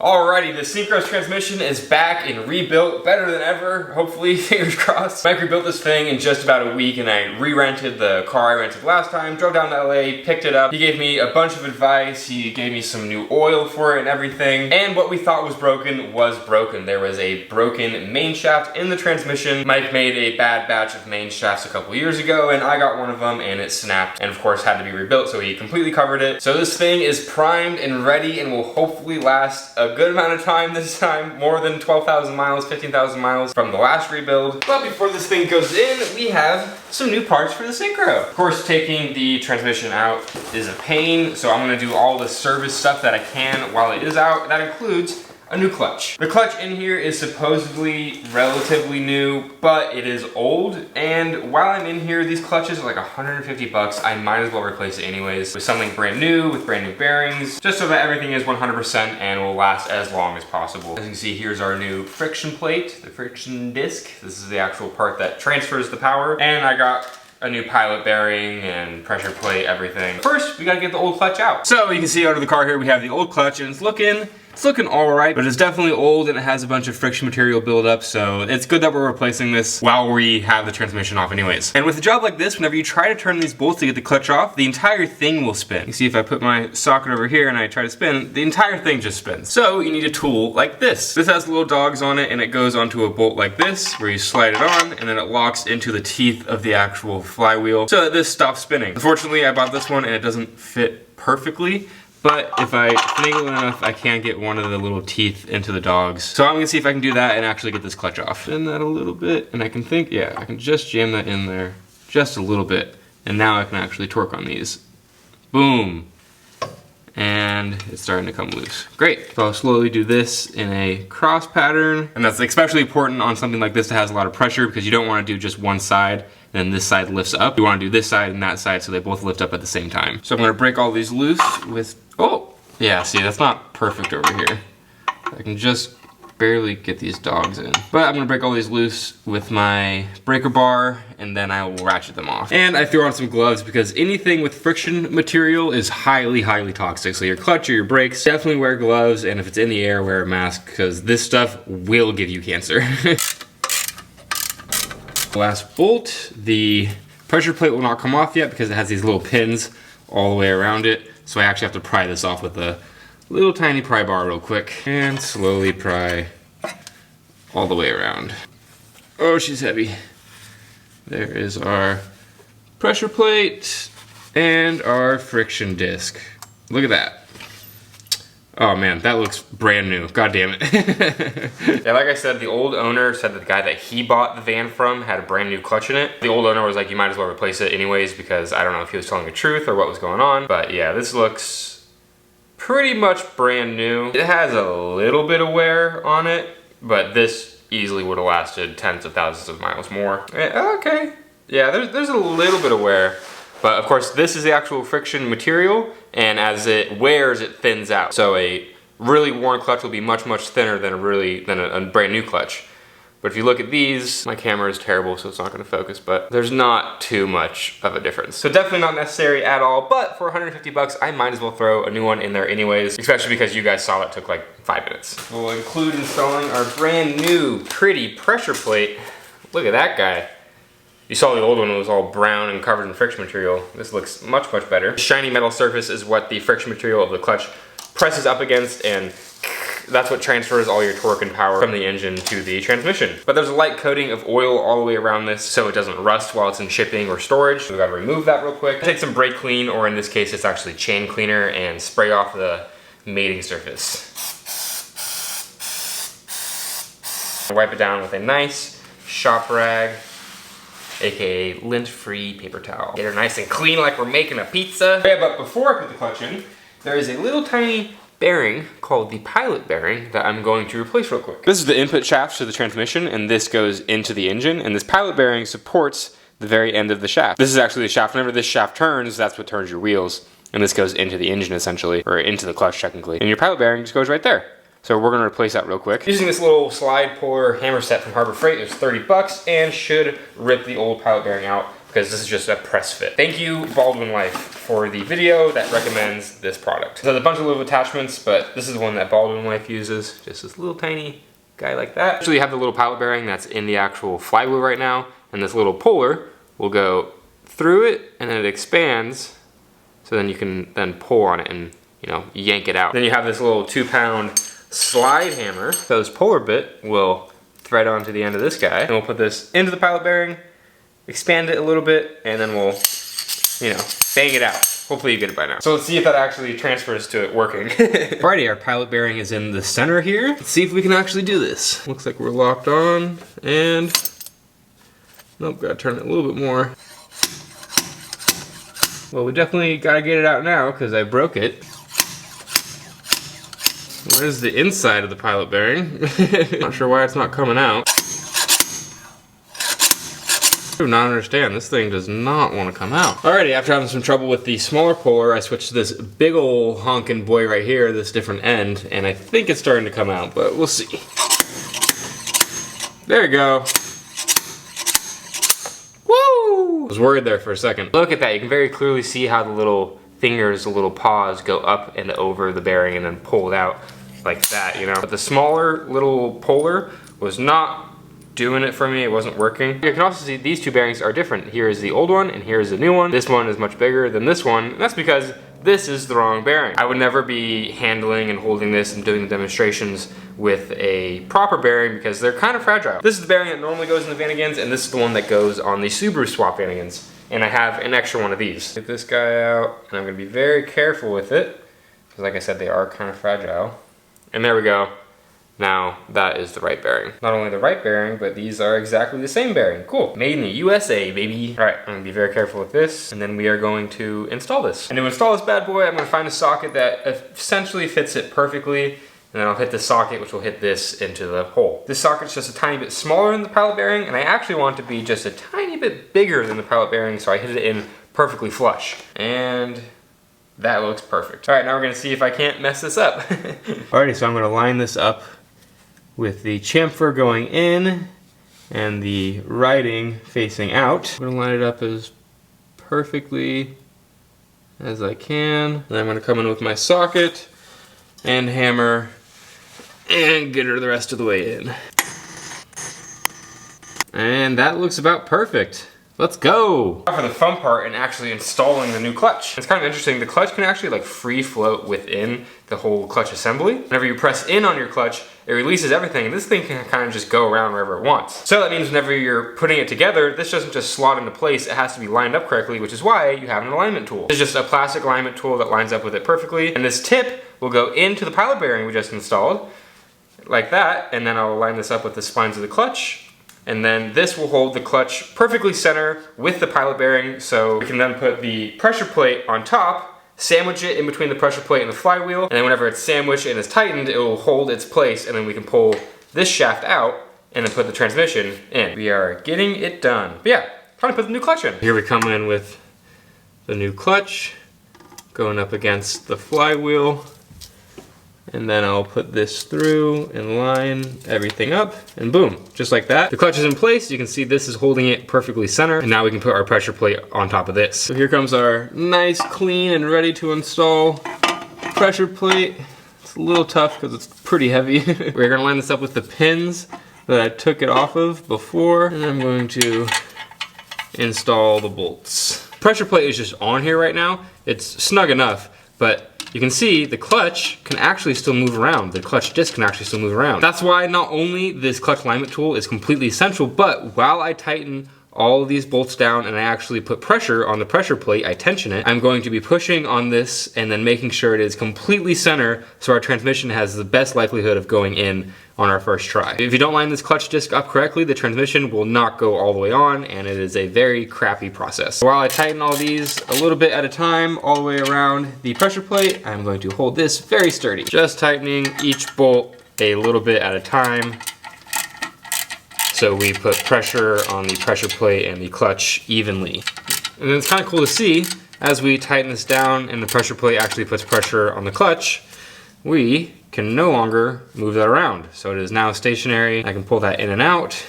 Alrighty, the Syncros transmission is back and rebuilt better than ever, hopefully, fingers crossed. Mike rebuilt this thing in just about a week and I re-rented the car I rented last time, drove down to LA, picked it up. He gave me a bunch of advice, he gave me some new oil for it and everything, and what we thought was broken. There was a broken main shaft in the transmission. Mike made a bad batch of main shafts a couple years ago and I got one of them and it snapped and of course had to be rebuilt, so he completely covered it. So this thing is primed and ready and will hopefully last a good amount of time this time, more than 12,000 miles, 15,000 miles from the last rebuild. But before this thing goes in, we have some new parts for the Syncro. Of course, taking the transmission out is a pain, so I'm gonna do all the service stuff that I can while it is out. That includes a new clutch. The clutch in here is supposedly relatively new, but it is old, and while I'm in here, these clutches are like 150 bucks. I might as well replace it anyways with something brand new, with brand new bearings, just so that everything is 100% and will last as long as possible. As you can see, here's our new friction plate, the friction disc. This is the actual part that transfers the power, and I got a new pilot bearing and pressure plate, everything. First, we gotta get the old clutch out. So you can see out of the car here, we have the old clutch, and it's looking all right, but it's definitely old and it has a bunch of friction material buildup, so it's good that we're replacing this while we have the transmission off anyways. And with a job like this, whenever you try to turn these bolts to get the clutch off, the entire thing will spin. You see if I put my socket over here and I try to spin, the entire thing just spins. So you need a tool like this. This has little dogs on it and it goes onto a bolt like this, where you slide it on and then it locks into the teeth of the actual flywheel so that this stops spinning. Unfortunately, I bought this one and it doesn't fit perfectly, but if I finagle enough, I can get one of the little teeth into the dogs. So I'm gonna see if I can do that and actually get this clutch off. Spin that a little bit, and I can think, yeah, I can just jam that in there just a little bit. And now I can actually torque on these. Boom. And it's starting to come loose. Great. So I'll slowly do this in a cross pattern. And that's especially important on something like this that has a lot of pressure, because you don't wanna do just one side and then this side lifts up. You wanna do this side and that side so they both lift up at the same time. So I'm gonna break all these loose with, oh, yeah, see, that's not perfect over here. I can just barely get these dogs in. But I'm gonna break all these loose with my breaker bar and then I will ratchet them off. And I threw on some gloves because anything with friction material is highly, highly toxic. So your clutch or your brakes, definitely wear gloves, and if it's in the air, wear a mask, because this stuff will give you cancer. Last bolt, the pressure plate will not come off yet because it has these little pins all the way around it. So I actually have to pry this off with a little tiny pry bar real quick and slowly pry all the way around. Oh, she's heavy. There is our pressure plate and our friction disc. Look at that. Oh man, that looks brand new. God damn it. Yeah, like I said, the old owner said that the guy that he bought the van from had a brand new clutch in it. The old owner was like, you might as well replace it anyways, because I don't know if he was telling the truth or what was going on. But yeah, this looks pretty much brand new. It has a little bit of wear on it, but this easily would have lasted tens of thousands of miles more. Okay. Yeah, there's a little bit of wear. But of course, this is the actual friction material, and as it wears, it thins out. So a really worn clutch will be much, much thinner than a brand new clutch. But if you look at these, my camera is terrible, so it's not gonna focus, but there's not too much of a difference. So definitely not necessary at all, but for 150 bucks, I might as well throw a new one in there anyways, especially because you guys saw it took like 5 minutes. We'll include installing our brand new, pretty pressure plate. Look at that guy. You saw the old one was all brown and covered in friction material. This looks much, much better. The shiny metal surface is what the friction material of the clutch presses up against, and that's what transfers all your torque and power from the engine to the transmission. But there's a light coating of oil all the way around this so it doesn't rust while it's in shipping or storage. So we gotta remove that real quick. Take some brake clean, or in this case, it's actually chain cleaner, and spray off the mating surface. Wipe it down with a nice shop rag, aka lint-free paper towel. Get her nice and clean like we're making a pizza. Okay, but before I put the clutch in, there is a little tiny bearing called the pilot bearing that I'm going to replace real quick. This is the input shaft to the transmission, and this goes into the engine, and this pilot bearing supports the very end of the shaft. This is actually the shaft. Whenever this shaft turns, that's what turns your wheels, and this goes into the engine essentially, or into the clutch technically. And your pilot bearing just goes right there. So we're gonna replace that real quick. Using this little slide puller hammer set from Harbor Freight, it's 30 bucks and should rip the old pilot bearing out because this is just a press fit. Thank you, Baldwin Life, for the video that recommends this product. So there's a bunch of little attachments, but this is the one that Baldwin Life uses. Just this little tiny guy like that. Actually, you have the little pilot bearing that's in the actual flywheel right now, and this little puller will go through it, and then it expands, so then you can then pull on it and, you know, yank it out. Then you have this little 2-pound slide hammer. So this puller bit will thread onto the end of this guy, and we'll put this into the pilot bearing, expand it a little bit, and then we'll, you know, bang it out. Hopefully you get it by now. So let's see if that actually transfers to it working. Alrighty, our pilot bearing is in the center here. Let's see if we can actually do this. Looks like we're locked on, and nope, gotta turn it a little bit more. Well, we definitely gotta get it out now because I broke it. Where's the inside of the pilot bearing? Not sure why it's not coming out. I do not understand. This thing does not want to come out. Alrighty, after having some trouble with the smaller puller, I switched to this big ol' honkin' boy right here, this different end, and I think it's starting to come out, but we'll see. There you go. Woo! I was worried there for a second. Look at that. You can very clearly see how the little fingers, the little paws go up and over the bearing and then pull it out like that, you know. But the smaller little puller was not doing it for me. It wasn't working. You can also see these two bearings are different. Here is the old one and here is the new one. This one is much bigger than this one, and that's because this is the wrong bearing. I would never be handling and holding this and doing the demonstrations with a proper bearing because they're kind of fragile. This is the bearing that normally goes in the Vanagons, and this is the one that goes on the Subaru swap Vanagons. And I have an extra one of these. Get this guy out, and I'm gonna be very careful with it, because like I said, they are kind of fragile. And there we go. Now, that is the right bearing. Not only the right bearing, but these are exactly the same bearing. Cool. Made in the USA, baby. All right, I'm gonna be very careful with this, and then we are going to install this. And to install this bad boy, I'm gonna find a socket that essentially fits it perfectly, and then I'll hit the socket, which will hit this into the hole. This socket's just a tiny bit smaller than the pilot bearing, and I actually want it to be just a tiny bit bigger than the pilot bearing, so I hit it in perfectly flush. And that looks perfect. All right, now we're gonna see if I can't mess this up. Alrighty, so I'm gonna line this up with the chamfer going in and the writing facing out. I'm gonna line it up as perfectly as I can. And I'm gonna come in with my socket and hammer and get her the rest of the way in. And that looks about perfect. Let's go! For the fun part in actually installing the new clutch. It's kind of interesting, the clutch can actually like free float within the whole clutch assembly. Whenever you press in on your clutch, it releases everything, and this thing can kind of just go around wherever it wants. So that means whenever you're putting it together, this doesn't just slot into place, it has to be lined up correctly, which is why you have an alignment tool. It's just a plastic alignment tool that lines up with it perfectly, and this tip will go into the pilot bearing we just installed, like that, and then I'll line this up with the spines of the clutch, and then this will hold the clutch perfectly center with the pilot bearing, so we can then put the pressure plate on top, sandwich it in between the pressure plate and the flywheel, and then whenever it's sandwiched and is tightened, it will hold its place, and then we can pull this shaft out and then put the transmission in. We are getting it done. But yeah, time to put the new clutch in. Here we come in with the new clutch, going up against the flywheel, and then I'll put this through and line everything up, and boom, just like that. The clutch is in place. You can see this is holding it perfectly center, and now we can put our pressure plate on top of this. So here comes our nice, clean, and ready to install pressure plate. It's a little tough because it's pretty heavy. We're gonna line this up with the pins that I took it off of before, and I'm going to install the bolts. Pressure plate is just on here right now. It's snug enough, but you can see the clutch can actually still move around. The clutch disc can actually still move around. That's why not only this clutch alignment tool is completely essential, but while I tighten all of these bolts down and I actually put pressure on the pressure plate, I tension it, I'm going to be pushing on this and then making sure it is completely center so our transmission has the best likelihood of going in on our first try. If you don't line this clutch disc up correctly, the transmission will not go all the way on, and it is a very crappy process. So while I tighten all these a little bit at a time all the way around the pressure plate, I'm going to hold this very sturdy. Just tightening each bolt a little bit at a time. So we put pressure on the pressure plate and the clutch evenly. And then it's kind of cool to see, as we tighten this down and the pressure plate actually puts pressure on the clutch, we can no longer move that around. So it is now stationary. I can pull that in and out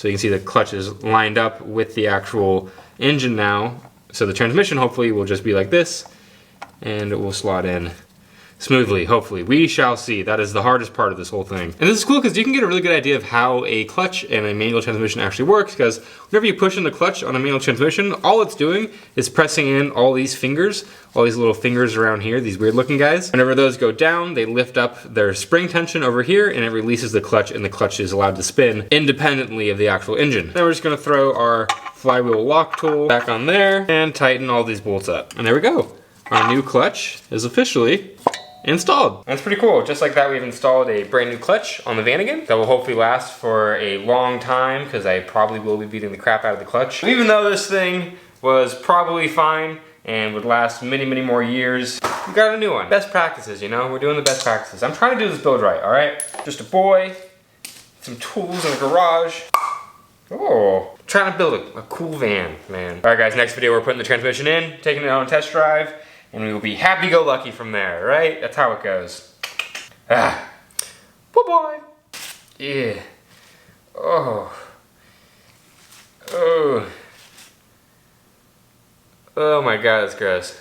So you can see the clutch is lined up with the actual engine now. So the transmission hopefully will just be like this, and it will slot in smoothly, hopefully. We shall see. That is the hardest part of this whole thing. And this is cool because you can get a really good idea of how a clutch and a manual transmission actually works, because whenever you push in the clutch on a manual transmission, all it's doing is pressing in all these fingers, all these little fingers around here, these weird looking guys. Whenever those go down, they lift up their spring tension over here, and it releases the clutch, and the clutch is allowed to spin independently of the actual engine. Then we're just gonna throw our flywheel lock tool back on there and tighten all these bolts up. And there we go. Our new clutch is officially installed. That's pretty cool. Just like that, we've installed a brand new clutch on the Vanagon that will hopefully last for a long time, because I probably will be beating the crap out of the clutch. Even though this thing was probably fine and would last many, many more years, we got a new one. Best practices, you know? We're doing the best practices. I'm trying to do this build right, all right? Just a boy, some tools in the garage. Oh, trying to build a cool van, man. All right, guys, next video, we're putting the transmission in, taking it on a test drive, and we will be happy-go-lucky from there, right? That's how it goes. Ah. Bye-bye. Yeah. Oh. Oh. Oh my God, that's gross.